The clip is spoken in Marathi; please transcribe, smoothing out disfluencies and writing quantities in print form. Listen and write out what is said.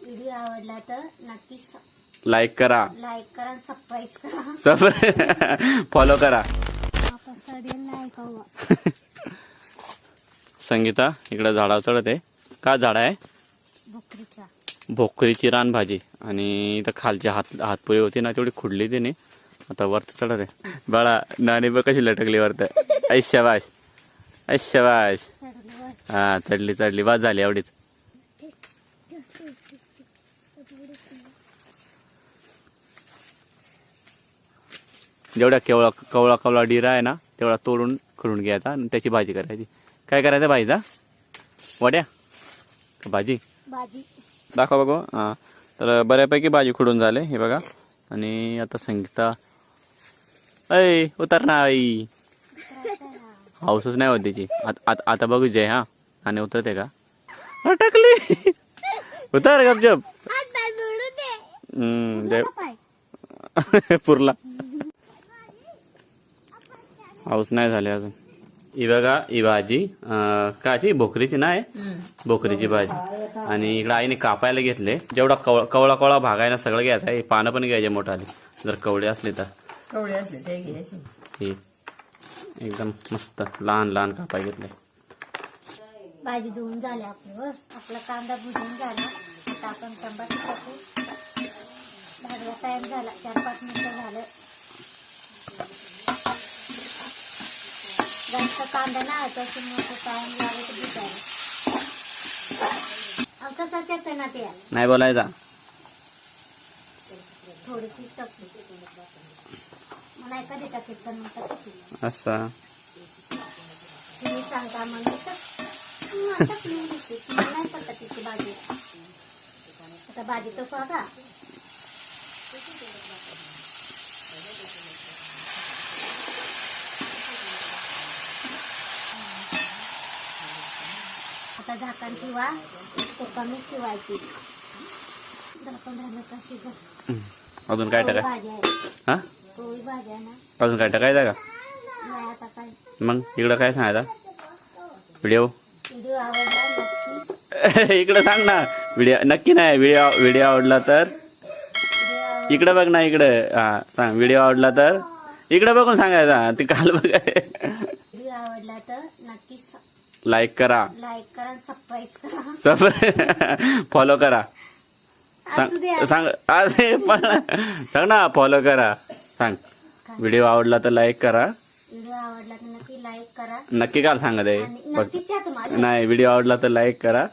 व्हिडिओ आवडला तर नक्की लाईक करा, सबस्क्राईब करा, फॉलो करा. नाही संगीता इकडे झाडावर चढत आहे. का झाड आहे? भोकरीचा. भोकरीची रानभाजी. आणि इथं खालची हातपुरी होती ना तेवढी खुडली तिने. आता वरती चढत आहे. बाळा नाणी बघ कशी लटकली वरत. ऐशाबाश ऐशाबाश. हा चढली वाज झाली एवढीच. जेवढा कवळा डिरा आहे ना तेवढा तोडून खुडून घ्यायचा आणि त्याची भाजी करायची. काय करायचं भाजीचा? वड्या का भाजी? भाजी दाखवा बघू. हा तर बऱ्यापैकी भाजी खुडून झाले हे बघा. आणि आता संगीता ऐ उतर ना आई. हाऊसच नाही होत त्याची. आता बघू जय. हा आणि उतरते का? टाकली. उतर गपचप. जय पुरला. हाऊस नाही झाले अजून. ही बघा ही भाजी काची भोकरीची नाही, भोकरीची भाजी. आणि इकडे आईने कापायला घेतले. जेवढा कवळा भाग आहे ना सगळं घ्यायचं आहे. पानं पण घ्यायचे मोठाले जर कवळे असले तर. हे एकदम मस्त लहान कापाय घेतले. भाजी धुवून झाली आपला कांदा भुजून झाला. आता आपण टमाटर टाकू. भाजीला टाइम झाला 4-5 मिनिटं झालं. जास्त कांदा नाही त्याच्यामुळे टाइम लागत भिजायला. कसाच येतं ना ते नाही बोलायचा. थोडीशी टाकली मला कधी टाकली पण टाकली असा तुम्ही सांगता म्हणजे टाकली नाही पडत तिची भाजी. आता भाजी तो का आता झाकण ठेवा. तो कमी ठेवायची. 10-15 मिनिटं शिजत. अजून काय टाकाय? भाजी आहे. हा पोळी भाजी आहे ना. अजून काय टाकायचं का? नाही आता काय. मग इकडं काय सांगायचा? व्हिडिओ आवडला नक्की. इकडं सांग ना. व्हिडिओ नक्की नाही. व्हिडिओ आवडला तर इकडे बघ ना. इकडे हा सांग. व्हिडिओ आवडला तर इकडे बघून सांगायचा. ती काल बघ. व्हिडिओ आवडला तर नक्की लाईक करा, सबस्क्राईब करा, फॉलो करा. सांग सांग ना. फॉलो करा. सांग. व्हिडिओ आवडला तर लाईक करा. व्हिडिओ आवडला तर नक्की लाईक करा. नक्की काल सांगत आहे. नक्कीच या तुम्हाला. नाही व्हिडिओ आवडला तर लाईक करा.